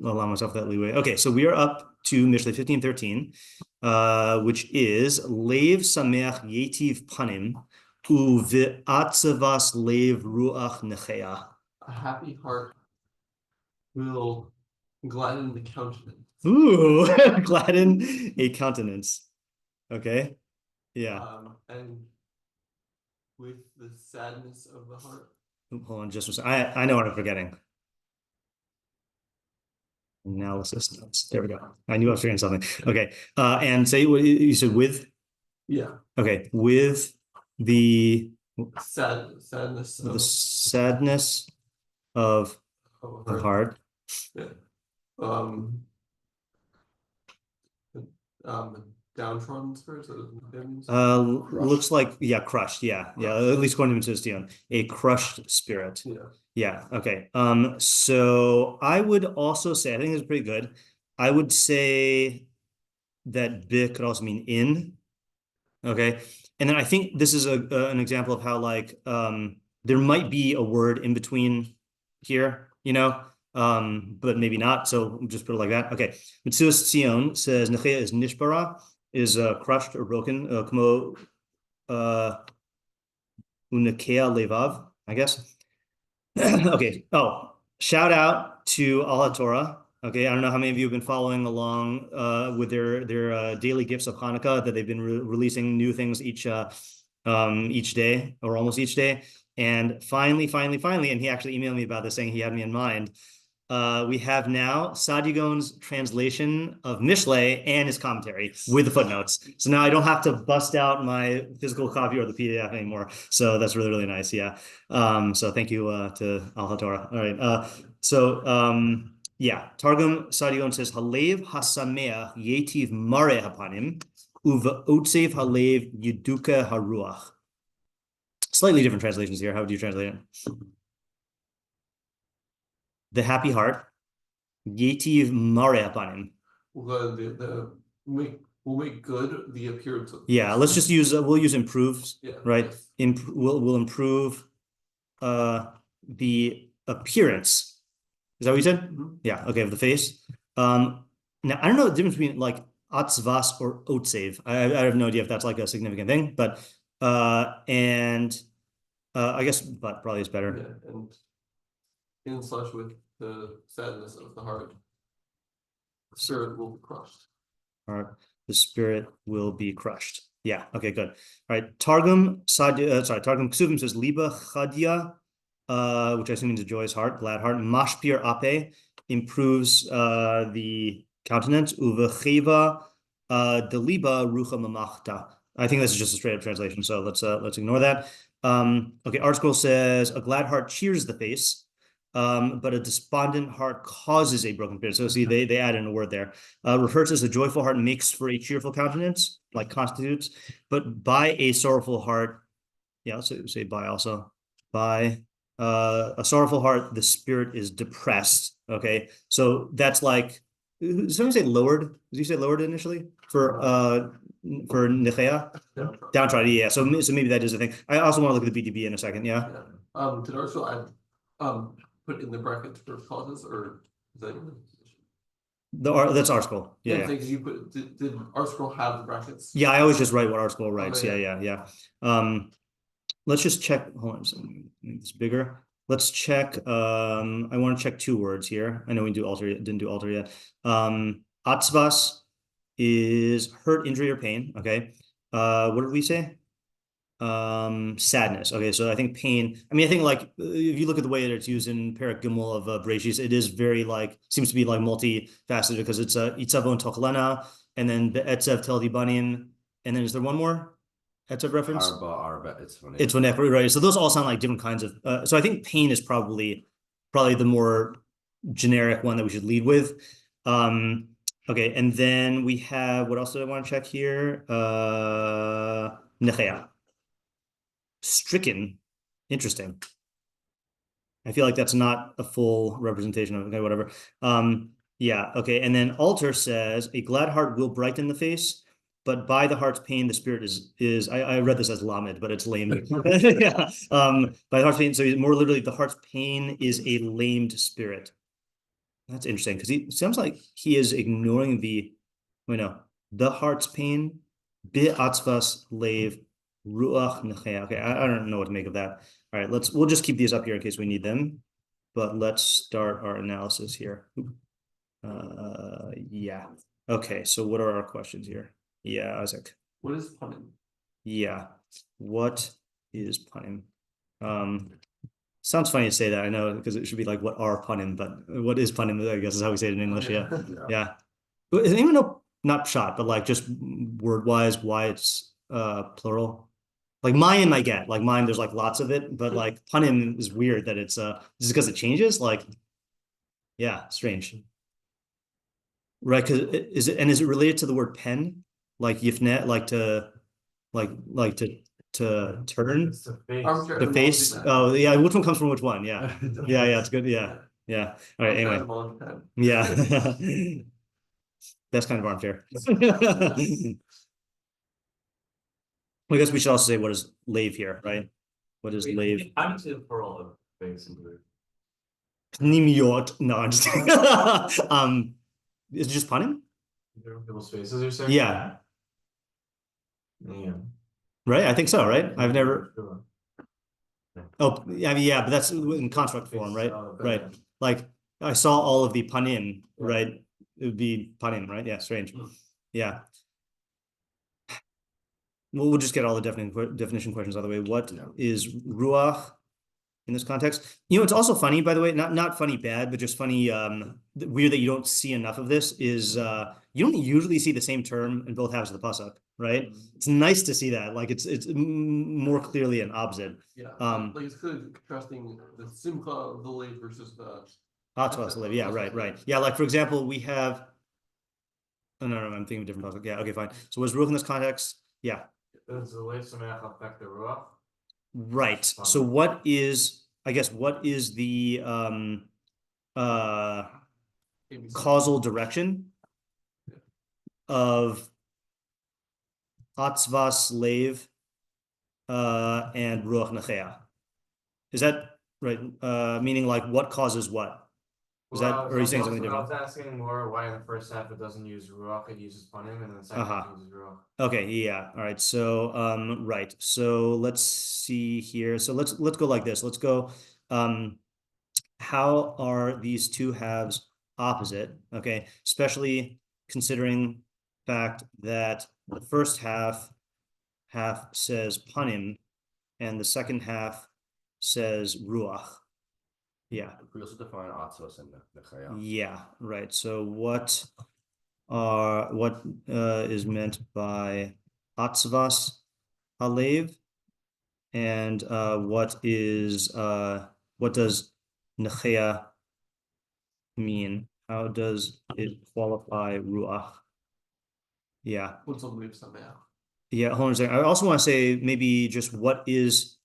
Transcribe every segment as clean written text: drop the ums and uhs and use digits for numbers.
allow myself that leeway. Okay, so we are up to Mishlei 15:13, which is Lev Sameach Yetiv Panim Uve'atzavas Lev Ruach Nechea. A happy heart will gladden the countenance. Ooh, gladden a countenance. Okay, yeah. And with the sadness of the heart. Hold on just a second. I know what I'm forgetting. Analysis notes. There we go. I knew I was forgetting something. Okay. And say what you said with? Yeah. Okay. With the sadness. The sadness of the heart. Yeah. Downtrodden spirits. Looks like crushed. Yeah. At least according to Tion, a crushed spirit. Yeah. Okay. So I would also say I think it's pretty good. I would say that "bi" could also mean in. Okay, and then I think this is an example of how like there might be a word in between here, but maybe not. So we'll just put it like that. Okay. Mitzudas ציון says Nechea is nishbara, is crushed or broken. Kmo unekea levav, I guess. Okay. Oh, shout out to Al Torah. Okay, I don't know how many of you have been following along with their daily gifts of Hanukkah, that they've been releasing new things each day or almost each day. And finally, and he actually emailed me about this, saying he had me in mind. We have now Sadigon's translation of Mishlei and his commentary with the footnotes. So now I don't have to bust out my physical copy or the PDF anymore. So that's really, really nice. Yeah. So thank you to Al Torah. All right. Targum Sadigon says Halev Hasameach Yetiv Mare Hapanim Uva Otsev Halev Yeduka Haruach. Slightly different translations here. How would you translate it? The happy heart, Yetiv Mare Hapanim. We'll make good the appearance of. Yeah, let's just use we'll use improves. Yeah, right. We'll improve the appearance. Is that what you said? Mm-hmm. Yeah. Okay. Of the face. Now I don't know the difference between like atzvas or otsev. I have no idea if that's like a significant thing, but I guess but probably is better. Yeah, and in such with the sadness of the heart, the spirit will be crushed. All right. The spirit will be crushed. Yeah. Okay. Good. All right. Targum Ksuvim says liba chadia. Which I assume means a joyous heart, glad heart. Mashpir ape improves the countenance. Uvecheva deliba rucha mamachta. I think this is just a straight up translation, so let's ignore that. Okay, ArtScroll says a glad heart cheers the face, but a despondent heart causes a broken spirit. So see, they add in a word there. Refers to as a joyful heart makes for a cheerful countenance, like constitutes, but by a sorrowful heart, let's say by also by. A sorrowful heart, the spirit is depressed. Okay, so that's like, did someone say lowered? Did you say lowered initially for Nechea? Downtrodden. Yeah. So maybe that is a thing. I also want to look at the BDB in a second. Yeah. Did also I put in the brackets for causes, or is that that's ArtScroll. Yeah. Did ArtScroll have the brackets? Yeah, I always just write what ArtScroll writes. Yeah. Let's just check. Hold on, make this bigger. Let's check. I want to check two words here. I know we didn't do alter yet. Atzvas is hurt, injury, or pain. Okay. What did we say? Sadness. Okay, so I think pain. I mean, I think like if you look at the way that it's used in Perek Gimel of Bereshis, it is very seems to be like multifaceted, because it's Itzavon Tochlena, and then the Etzev Tel Dibanim, and then is there one more? That's a reference. Arba, it's right. So those all sound like different kinds of. So I think pain is probably the more generic one that we should lead with. Okay, and then we have, what else did I want to check here? Nechea. Stricken. Interesting. I feel like that's not a full representation of, okay, whatever. Yeah. Okay, and then Alter says a glad heart will brighten the face, but by the heart's pain, the spirit is I read this as lamed, but it's lamed. Yeah. By the heart's pain, so more literally, the heart's pain is a lamed spirit. That's interesting because he sounds like he is ignoring the heart's pain. Bi atzvas lev ruach nechea. Okay, I don't know what to make of that. All right, we'll just keep these up here in case we need them. But let's start our analysis here. Yeah. Okay, so what are our questions here? Yeah, Isaac. What is panim? Yeah. What is panim? Sounds funny to say that, I know, because it should be like what are panim, but what is panim, I guess is how we say it in English. Yeah. Yeah. Does anyone know, not pshat, but like just word wise why it's plural? Like mayim I get, like mayim there's like lots of it, but like panim is weird that it's just because it changes, like yeah, strange. Right, because is it related to the word pen? Like yifnet, like to turn It's the face. Armchair the face. etymology, Oh yeah, which one comes from which one? Yeah. Yeah, it's good. Yeah. Yeah. All right, Armchair anyway. etymology pen. Yeah. That's kind of armchair. I guess we should also say what is lave here, right? What is lave? How do you say the plural of face in Greek? Pnimiot. No, I'm just is it just panim? People's faces, you're saying? Yeah. Yeah. Right? I think so, right? I've never. Sure. Oh, I mean, yeah, but that's in construct form, right? Right. Like I saw all of the panim, right? It would be panim, right? Yeah, strange. Yeah. Well, we'll just get all the definition questions out of the way. What is ruach in this context? It's also funny, by the way, not funny bad, but just funny, weird that you don't see enough of this is you don't usually see the same term in both halves of the pasuk, right? It's nice to see that, like it's more clearly an opposite. Yeah, like it's clearly contrasting the simcha of the late versus the Yeah, right. Yeah, like for example, we have. Oh, no, I'm thinking of a different pasuk. Yeah, okay, fine. So what's ruach in this context? Yeah. Does the leif sameach affect the ruach? Right. So what is the causal direction of atzvas lave and ruach nechea? Is that right? Meaning like what causes what? Is that, or are you saying something different? I was asking more why in the first half it doesn't use ruach, it uses panim, and then the second half it uses ruach. Okay, yeah. All right. So right. So let's see here. So let's go like this. Let's go how are these two halves opposite? Okay, especially considering the fact that the first half says panim and the second half says ruach. Yeah. We also define atzvos and nechaya. Yeah, right. So what is meant by atzvas halev, and what does nechaya mean? How does it qualify ruach? Yeah. what's a late sameach? Yeah, hold on a second. I also want to say maybe just what is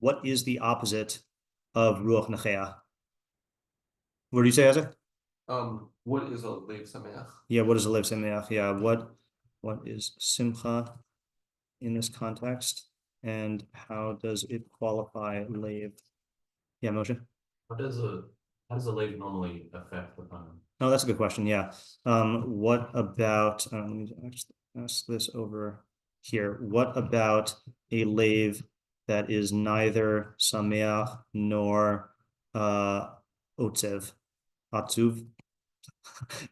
the opposite of ruach nechaya? What do you say, Isaac? What is a late sameach? Yeah, what is a lev sameach? Yeah, what is simcha in this context, and how does it qualify lev? Yeah, Moshe. How does a leif normally affect the panim? Oh, that's a good question. Yeah. What about? Let me ask this over here. What about a lev that is neither sameach nor otzev, atzuv?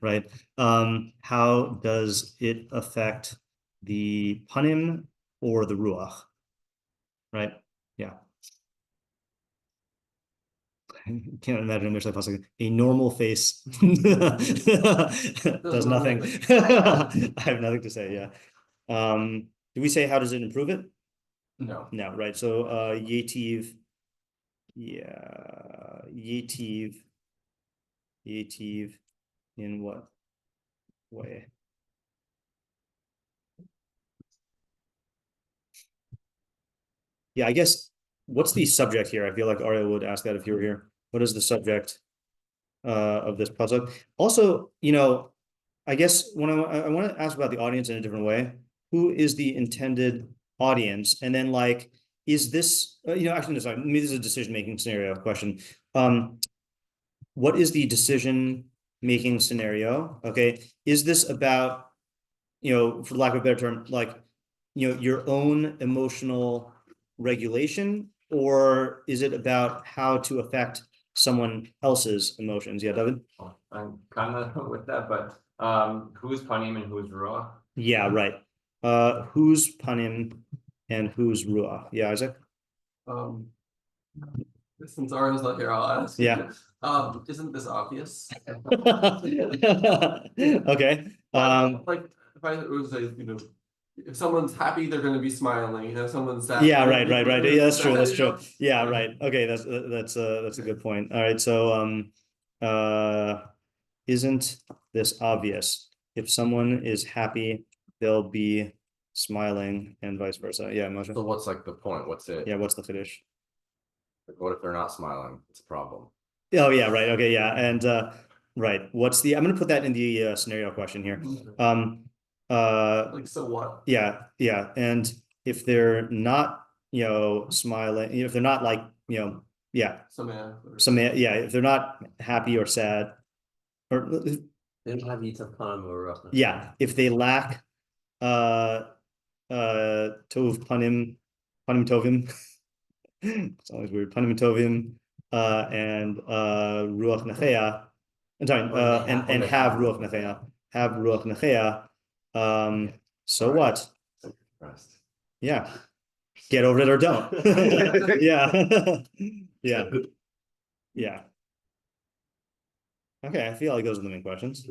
Right. How does it affect the panim or the ruach? Right. Yeah. I can't imagine Mishlei Podcast. A normal face does nothing. I have nothing to say. Yeah. Do we say how does it improve it? No. No. Right. So yativ. Yeah. Yativ. In what way? Yeah, I guess what's the subject here? I feel like Arya would ask that if you were here. What is the subject of this pasuk? Also, I guess when I want to ask about the audience in a different way. Who is the intended audience? And then like, is this actually no, sorry, maybe this is a decision-making scenario question. what is the decision-making scenario? Okay, is this about, for lack of a better term, like, your own emotional regulation, or is it about how to affect someone else's emotions? Yeah, David? I'm kind of with that, but who's panim and who's ruach? Yeah, right. Who's panim and who's ruach? Yeah, Isaac? Since Aaron's not here, I'll ask. Yeah. Isn't this obvious? Okay. Like if I would say, if someone's happy, they're going to be smiling. If someone's sad, Yeah, they're right. gonna be Yeah, that's true. sad, That's you know? true. Yeah, right. Okay, that's a good point. All right, so isn't this obvious? If someone is happy, they'll be smiling, and vice versa. Yeah, Moshe. So what's like the point? What's it? Yeah, what's the chiddush? Like, what if they're not smiling? It's a problem. Oh yeah, right. Okay, yeah, and right. What's the? I'm gonna put that in the scenario question here. Like, so what? Yeah, and if they're not, smiling, if they're not like, yeah, if they're not happy or sad, or yeah, if they lack tov panim tovim, it's always weird, panim tovim, and ruach necheya. I'm sorry, and have ruach necheya, so what? Yeah, get over it or don't. Yeah. Okay, I feel like those are the main questions.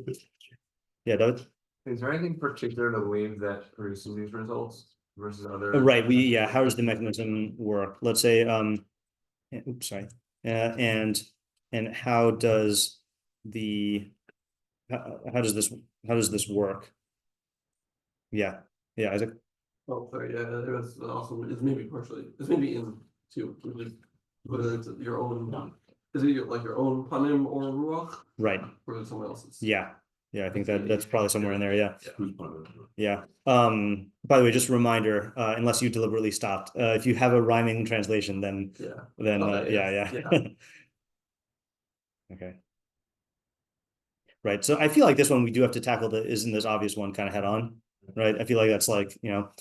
Yeah, David? Is there anything particular to believe that produces these results versus other? Right, how does the mechanism work? Let's say, oops, sorry. And how does how does this work? Yeah, Isaac? Oh, sorry, yeah, it was also, it's maybe in two, whether it's your own, is it your own panim or ruach? Right. Or is it someone else's? Yeah, I think that's probably somewhere in there, yeah. By the way, just a reminder, unless you deliberately stopped, if you have a rhyming translation, then yeah. Okay. Right, so I feel like this one we do have to tackle isn't this obvious one kind of head on, right? I feel like that's like,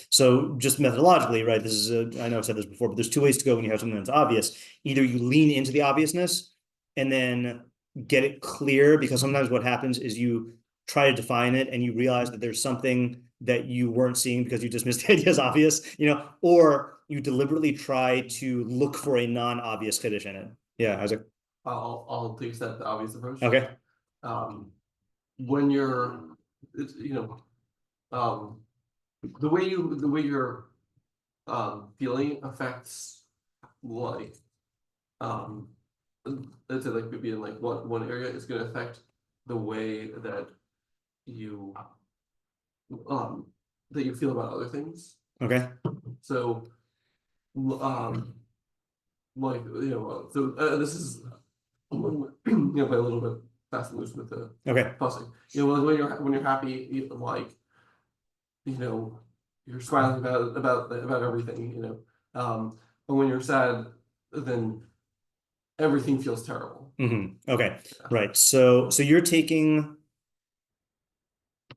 so just methodologically, right? This is I know I've said this before, but there's two ways to go when you have something that's obvious. Either you lean into the obviousness and then get it clear, because sometimes what happens is you try to define it and you realize that there's something that you weren't seeing because you dismissed the idea as obvious, or you deliberately try to look for a non-obvious chiddush in it. Yeah, Isaac? I'll take that the obvious approach. Okay. When you're, the way you're feeling affects, like, let's say, like, maybe in like one area is going to affect the way that you feel about other things. Okay. So like, this is by a little bit fast and loose with the pasuk. When you're happy, you're smiling about everything, but when you're sad, then everything feels terrible. Okay, right. So you're taking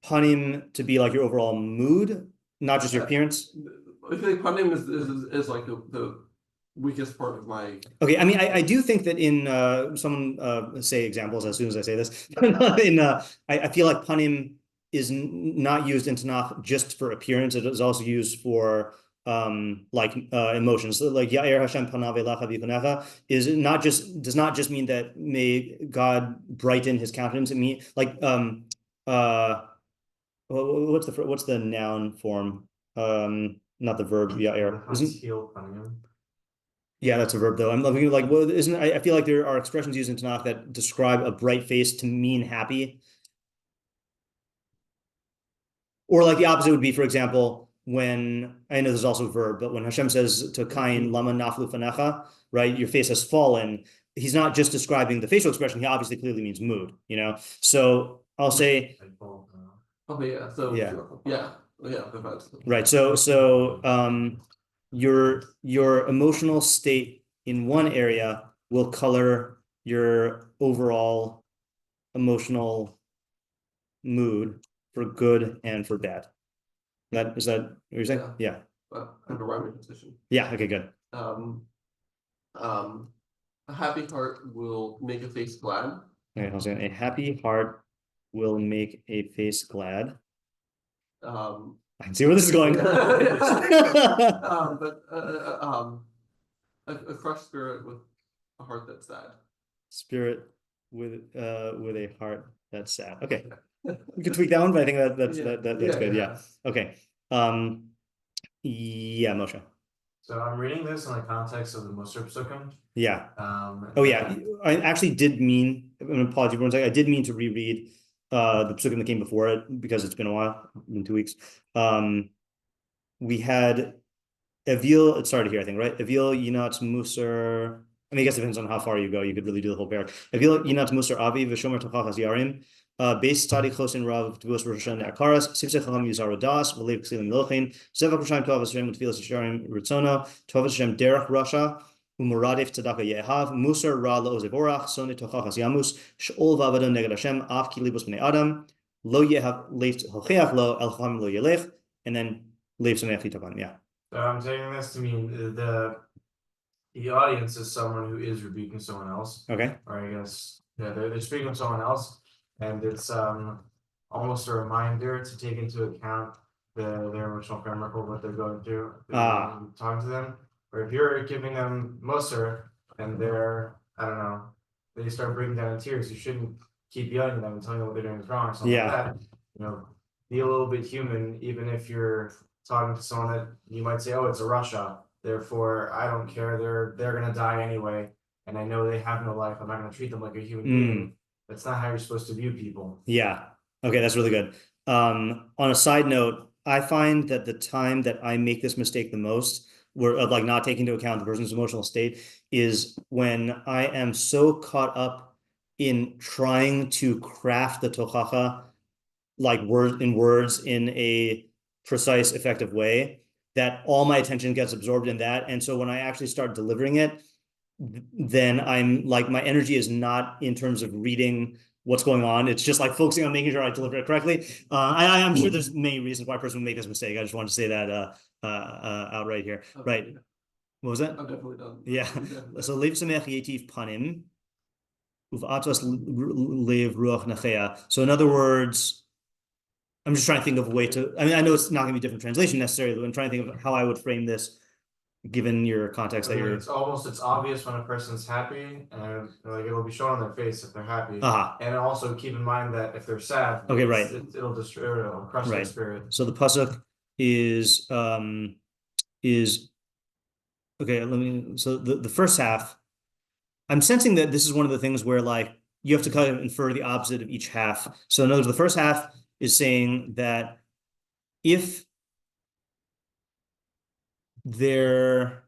panim to be like your overall mood, not just your appearance. I feel like panim is like the weakest part of my. Okay, I mean, I do think that in someone say examples as soon as I say this. I feel like panim is not used in Tanakh just for appearance. It is also used for emotions. So like Ya'er Hashem panav elecha v'yichunecha does not just mean that may God brighten his countenance. It means like what's the noun form? Not the verb Ya'er. Yeah, that's a verb though. I'm looking like, well, I feel like there are expressions used in Tanakh that describe a bright face to mean happy. Or like the opposite would be, for example, when, I know there's also a verb, but when Hashem says to Cain, Lama naflu fanecha, right, your face has fallen, he's not just describing the facial expression, he obviously clearly means mood, So I'll say. Right, so your emotional state in one area will color your overall emotional mood for good and for bad. Is that what you're saying? Yeah. But under rhyming position. Yeah. Okay. Good. A happy heart will make a face glad. Okay. I was saying a happy heart will make a face glad. I can see where this is going. A crushed spirit with a heart that's sad. Spirit with a heart that's sad. Okay, we can tweak that one, but I think that's good. Yeah. Okay. Yeah, Moshe. So I'm reading this in the context of the Musar Psukim. Yeah. Oh yeah. I actually did mean. An apology for one second. I did mean to reread the Psukim that came before it because it's been a while, in 2 weeks. We had Evil. It started here, I think, right? Evil Yinat Musar. I mean, I guess it depends on how far you go. You could really do the whole parak. Evil Yinat Musar Avi v'Shomer Tochachas Yarim. Base study chosin rav tvus roshan akaras sivse chacham yuzaro das v'leiv ksilim lochin zevak roshan tovas Hashem tefillas yisharim ritzono tovas Hashem derech rasha u'muradif tzedaka yehav musar ra le'ozevorach sone tochachas yamus she'ol v'avadon neged Hashem af ki libus bnei adam lo yehav leif hocheach lo el chacham lo yelech and then leif sameach itavan. Yeah. So I'm taking this to mean the audience is someone who is rebuking someone else. Okay. Or I guess they're speaking with someone else. And it's almost a reminder to take into account their emotional framework of what they're going through. Talking to them, or if you're giving them Musar and they're, I don't know, they start breaking down in tears, you shouldn't keep yelling at them and telling them what they're doing is wrong or something like that. Be a little bit human, even if you're talking to someone that you might say, oh, it's a Russia, therefore I don't care, they're gonna die anyway, and I know they have no life, I'm not gonna treat them like a human being. That's not how you're supposed to view people. Yeah. Okay, that's really good. On a side note, I find that the time that I make this mistake the most, where like not taking into account the person's emotional state, is when I am so caught up in trying to craft the tochacha like words in a precise, effective way, that all my attention gets absorbed in that. And so when I actually start delivering it, then I'm like, my energy is not in terms of reading what's going on. It's just like focusing on making sure I deliver it correctly. I'm sure there's many reasons why a person would make this mistake. I just wanted to say that outright here. Right. What was that? I'm definitely done. Yeah. So lev samech yetiv panim uvatos lev ruach nachea. So in other words, I'm just trying to think of a way to, I mean, I know it's not going to be a different translation necessarily, but I'm trying to think of how I would frame this given your context that you're. It's obvious when a person's happy, and like it'll be shown on their face if they're happy. And also keep in mind that if they're sad, okay, right, it'll destroy, it'll crush their spirit. So the pasuk is okay. So the first half, I'm sensing that this is one of the things where like you have to kind of infer the opposite of each half. So in other words, the first half is saying that if their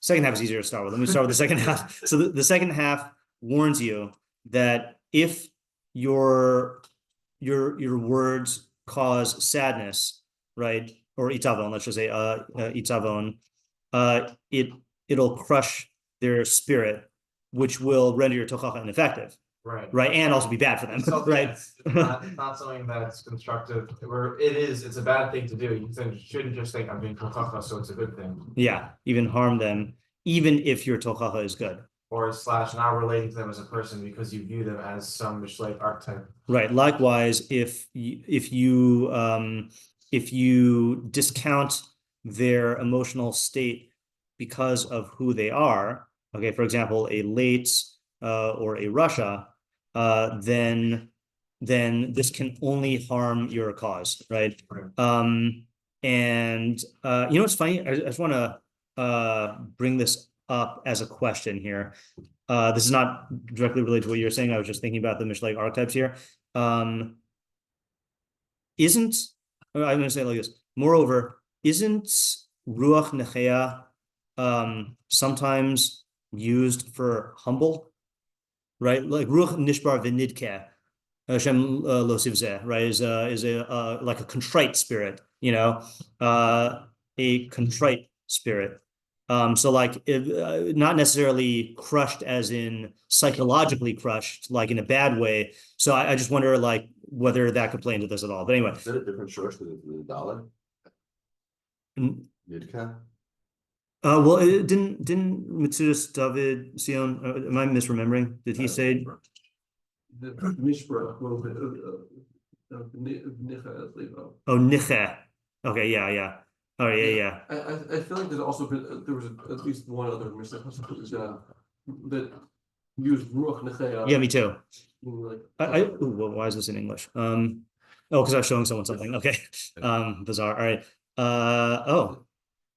second half is easier to start with. Let me start with the second half. So the second half warns you that if your words cause sadness, right, or itavon, let's just say itavon, it'll crush their spirit, which will render your tochacha ineffective. Right, and also be bad for them. Right. It's not something that's constructive. It's a bad thing to do. You shouldn't just think I'm being tochacha, so it's a good thing. Yeah, even harm them, even if your tochacha is good. Or / not relating to them as a person because you view them as some Mishlei archetype. Right. Likewise, if you discount their emotional state because of who they are, okay, for example, a late or a Russia, then this can only harm your cause, right? And you know what's funny? I just want to bring this up as a question here. This is not directly related to what you're saying. I was just thinking about the Mishlei archetypes here. I'm going to say it like this. Moreover, isn't ruach nechea sometimes used for humble? Right, like ruach nishbar v'nidke, Hashem lo sivzeh, right, is a like a contrite spirit, a contrite spirit. So like not necessarily crushed as in psychologically crushed, like in a bad way. So I just wonder like whether that could play into this at all. But anyway. Is that a different source than the dollar? Yidka? Well, it didn't Mitsudas David Sion, am I misremembering? Did he say? The Mishra, well, Nicha, Oh, Niche. Okay, yeah. Oh, yeah. I feel like there's also been, there was at least one other Mishlei Podcast that used Ruach Nechea. Yeah, me too. Like, Well, why is this in English? Because I was showing someone something. Okay. Bizarre. All right.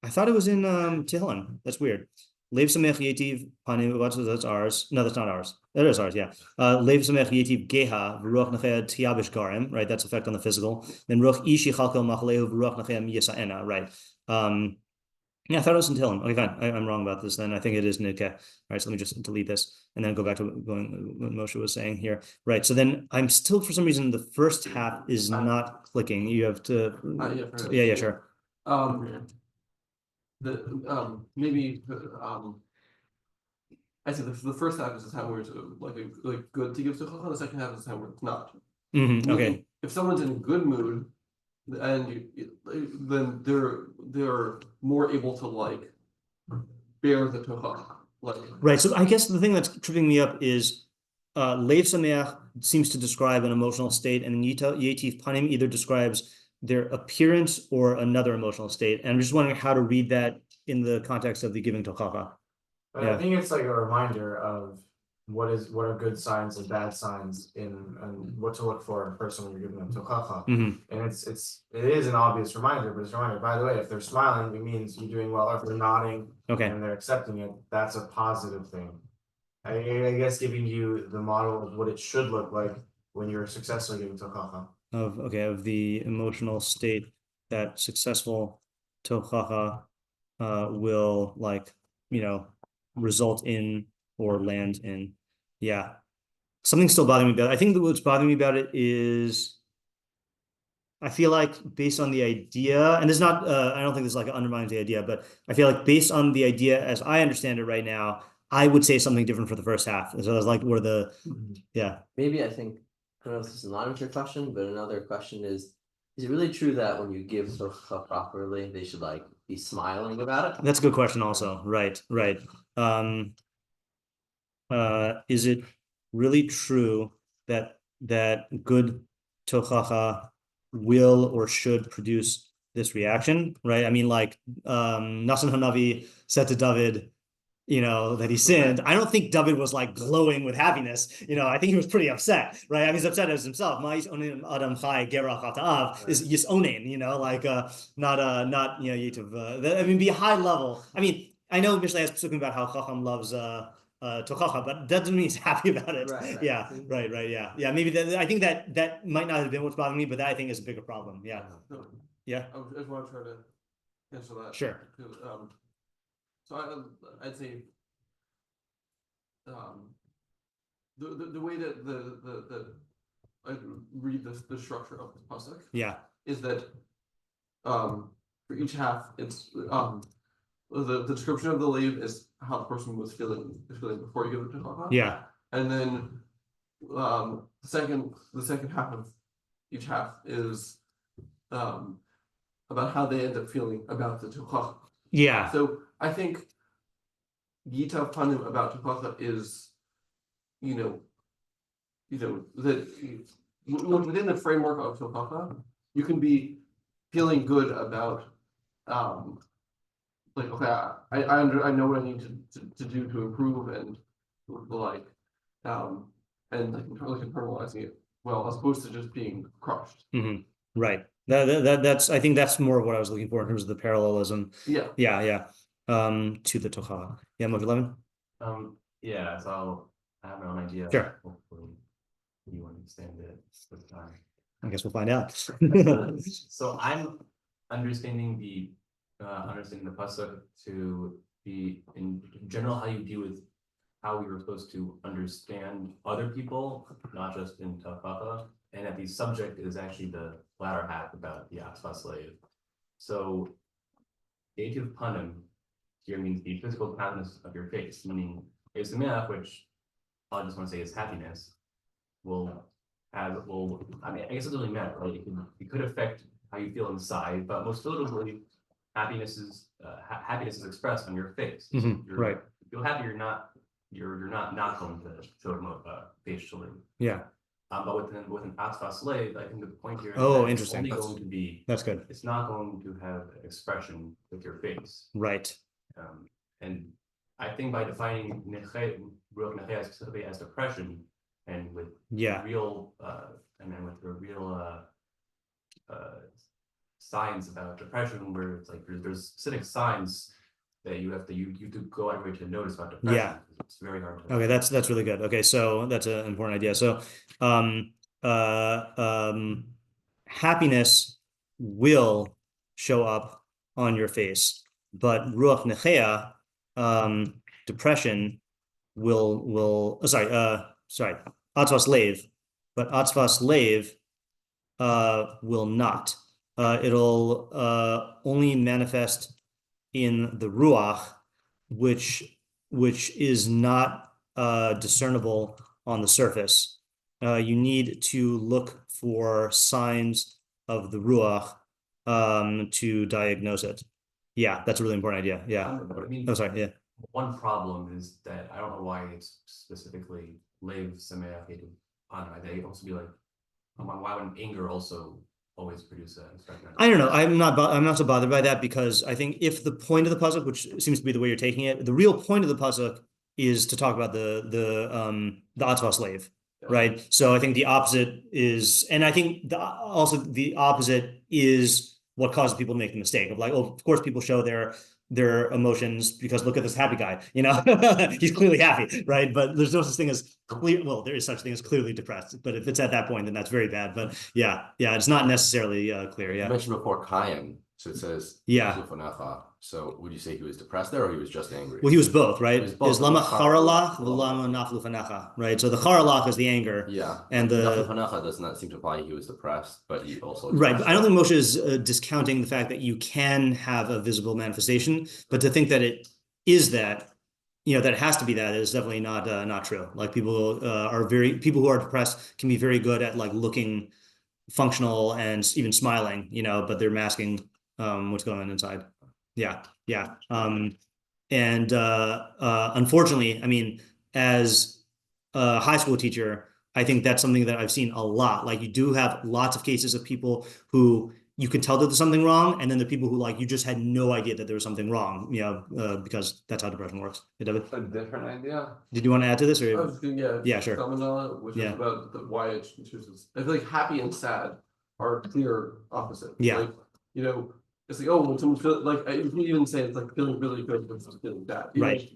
I thought it was in Tehillim. That's weird. Lev Samech Yetiv Panim. That's ours. No, that's not ours. That is ours. Yeah. Lev Samech Yetiv Geha Ruach Nechea Tiabish Garim. Right. That's effect on the physical. Then Ruach Ishi Chalkel Machalehu Ruach Nechea Miyasaena. Right. Yeah, I thought it was in Tehillim. Okay, fine. I'm wrong about this then. I think it is Nidke. All right, so let me just delete this and then go back to what Moshe was saying here. Right, so then I'm still, for some reason, the first half is not clicking. You have to... Yeah, sure. Maybe I say the first half is the time where it's like good to give to Chacham. The second half is the time where it's not. Okay. If someone's in a good mood, and then they're more able to like bear the tochach. Like right. So I guess the thing that's tripping me up is Leiv Sameach seems to describe an emotional state, and Yetiv Panim either describes their appearance or another emotional state. And I'm just wondering how to read that in the context of the giving tochacha. But I think it's like a reminder of what are good signs and bad signs and what to look for in a person when you're giving them tochacha. And it is an obvious reminder, but it's a reminder, by the way, if they're smiling, it means you're doing well. If they're nodding and they're accepting it, that's a positive thing. I guess giving you the model of what it should look like when you're successfully giving tochacha. Of the emotional state that successful tochacha will result in or land in. Yeah. Something's still bothering me about it. I think that what's bothering me about it is I feel like based on the idea, and it's not, I don't think this like undermines the idea, but I feel like based on the idea as I understand it right now, I would say something different for the first half. So I was like, where the, yeah. Maybe I think, I don't know if this is an answer question, but another question is it really true that when you give tochacha properly, they should like be smiling about it? That's a good question also. Right. Is it really true that good tochacha will or should produce this reaction? Right. I mean, like Nasan Hanavi said to David, that he sinned. I don't think David was like glowing with happiness. I think he was pretty upset, right? I mean, he's upset as himself. Adam Chai Gerach Ata'av is Yisonin, not Yitiv. I mean, be a high level. I mean, I know Mishlei has spoken about how Chacham loves tochacha, but that doesn't mean he's happy about it. Right. Yeah, right. Yeah. Maybe I think that might not have been what's bothering me, but that I think is a bigger problem. Yeah. Yeah. I just want to try to answer that. Sure. So I'd say the way that I read the structure of the pasuk is that for each half it's the description of the leave is how the person was feeling before you give it to Chacham. Yeah. And then the second half of each half is about how they end up feeling about the tochacha. Yeah. So I think Yitav Panim about tochacha is, that within the framework of tochacha, you can be feeling good about like, okay, I know what I need to do to improve and like internalizing it well, as opposed to just being crushed. Right. That's I think that's more of what I was looking for in terms of the parallelism. Yeah. To the tochacha. Yeah, Moshe Levin. Yeah, so I have my own idea. Sure. Hopefully you understand it this time. I guess we'll find out. So I'm understanding the pasuk to be in general how you deal with how we were supposed to understand other people, not just in tochacha, and that the subject is actually the latter half about the Atzvah slave. So Yetiv Panim here means the physical countenance of your face, meaning a sameach, which all I just want to say is happiness, I mean, I guess it doesn't really matter, right? It could affect how you feel inside, but most notably, happiness is expressed on your face. Right. If you feel happy, you're not going to show facially. Yeah. But with an atzvah slave, I think the point here is that interesting. It's only going to be. That's good. It's not going to have expression with your face. Right. And I think by defining ruach nechea specifically as depression, and with real with the real signs about depression, where it's like there's specific signs that you have to go out of your way to notice about depression. Yeah, it's very hard to. Okay, that's really good. Okay, so that's an important idea. So, happiness will show up on your face, but ruach nechea, depression, will atzvah slave, but atzvah slave will not. It'll only manifest in the ruach, which is not discernible on the surface. You need to look for signs of the ruach to diagnose it. Yeah, that's a really important idea. Yeah. Yeah. One problem is that I don't know why it's specifically Lev Sameach. They also be like, why would anger also always produce an expression? I don't know. I'm not so bothered by that, because I think if the point of the pasuk, which seems to be the way you're taking it, the real point of the pasuk is to talk about the atzvah slave, right? So I think the opposite is, and I think also the opposite is what causes people to make the mistake of like, oh, of course people show their emotions because look at this happy guy, he's clearly happy, right? But there's no such thing as there is such thing as clearly depressed, but if it's at that point, then that's very bad. But yeah, it's not necessarily clear. Yeah. You mentioned before Kaim, so it says So would you say he was depressed there, or he was just angry? Well, he was both, right? Is lama charalach v'lama naflu fanacha, right? So the charalach is the anger. Yeah. And the naflu fanacha does not seem to imply he was depressed, but he also right. But I don't think Moshe is discounting the fact that you can have a visible manifestation, but to think that it is that, that it has to be that is definitely not true. Like people who are depressed can be very good at like looking functional and even smiling, but they're masking what's going on inside. Yeah. And unfortunately, I mean, as a high school teacher, I think that's something that I've seen a lot. Like you do have lots of cases of people who you can tell that there's something wrong, and then the people who like you just had no idea that there was something wrong, because that's how depression works. A different idea. Did you want to add to this, or yeah, sure. Which is about why it chooses. I feel like happy and sad are clear opposites. Yeah. Like, it's like, oh, when someone feels like, you can even say it's like feeling really good versus feeling bad. Right.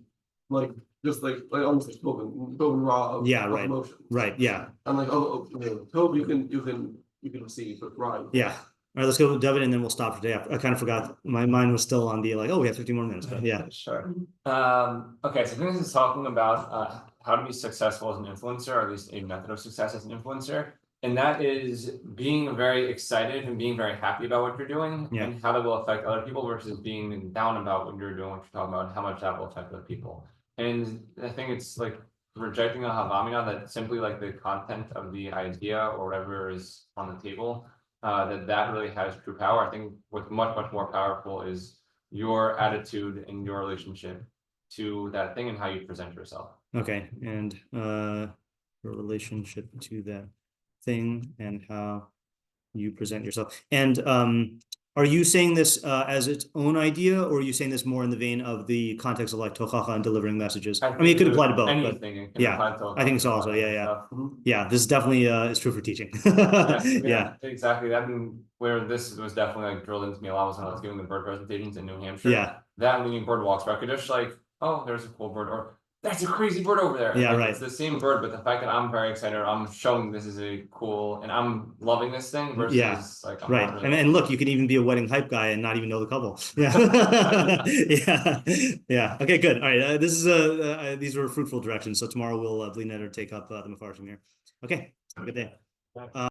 Like just like almost like Tobin raw of emotion. Right. Yeah. I'm like, Tob you can see, but right. Yeah. All right, let's go with David, and then we'll stop for today. I kind of forgot. My mind was still on the like, oh, we have 15 more minutes, but yeah. Sure. Okay, so this is talking about how to be successful as an influencer, or at least a method of success as an influencer. And that is being very excited and being very happy about what you're doing, and how that will affect other people, versus being down about what you're doing, what you're talking about, how much that will affect other people. And I think it's like rejecting a havamina that simply like the content of the idea or whatever is on the table, that really has true power. I think what's much, much more powerful is your attitude and your relationship to that thing and how you present yourself. Okay, and your relationship to that thing and how you present yourself. And are you saying this as its own idea, or are you saying this more in the vein of the context of like tochacha and delivering messages? I mean, it could apply to both. But yeah, I think so also. Yeah. This is definitely is true for teaching. Yeah, exactly. I mean, where this was definitely like drilled into me a lot was when I was giving the bird presentations in New Hampshire. Yeah, that leading bird walks back, just like, oh, there's a cool bird, or that's a crazy bird over there. Yeah, right. It's the same bird, but the fact that I'm very excited, I'm showing this is a cool, and I'm loving this thing versus like, I'm right. Really and look, you can even be a wedding hype guy and not even know the couple. Yeah. Yeah. Okay, good. All right. This is these were fruitful directions. So tomorrow we'll Bleed Netter take up the meforshim here. Okay. Have a good day.